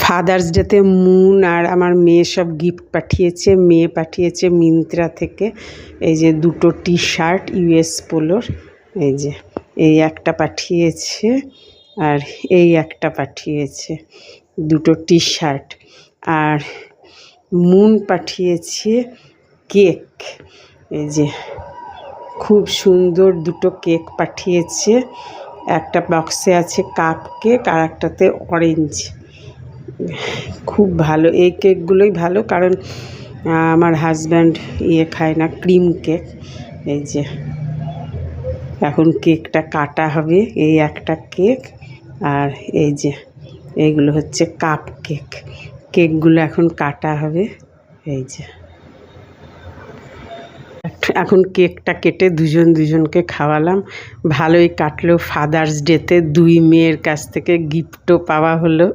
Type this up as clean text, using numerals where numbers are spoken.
Father's ডেতে moon আর আমার মেয়ে সব গিফট পাঠিয়েছে। মেয়ে পাঠিয়েছে মিন্ত্রা থেকে এই যে দুটো টি শার্ট ইউএস পোলোর, এই যে এই একটা পাঠিয়েছে আর এই একটা পাঠিয়েছে, দুটো টি শার্ট। আর মুন পাঠিয়েছে কেক, এই যে খুব সুন্দর দুটো কেক পাঠিয়েছে। একটা বক্সে আছে কাপ কেক আর একটাতে অরেঞ্জ। খুব ভালো, এই কেকগুলোই ভালো, কারণ আমার হাজব্যান্ড খায় না ক্রিম কেক। এই যে এখন কেকটা কাটা হবে, এই একটা কেক আর এই যে এইগুলো হচ্ছে কাপ কেক। কেকগুলো এখন কাটা হবে। এই যে এখন কেকটা কেটে দুজনকে খাওয়ালাম। ভালোই কাটলো। ফাদার্স ডেতে দুই মেয়ের কাছ থেকে গিফটও পাওয়া হলো।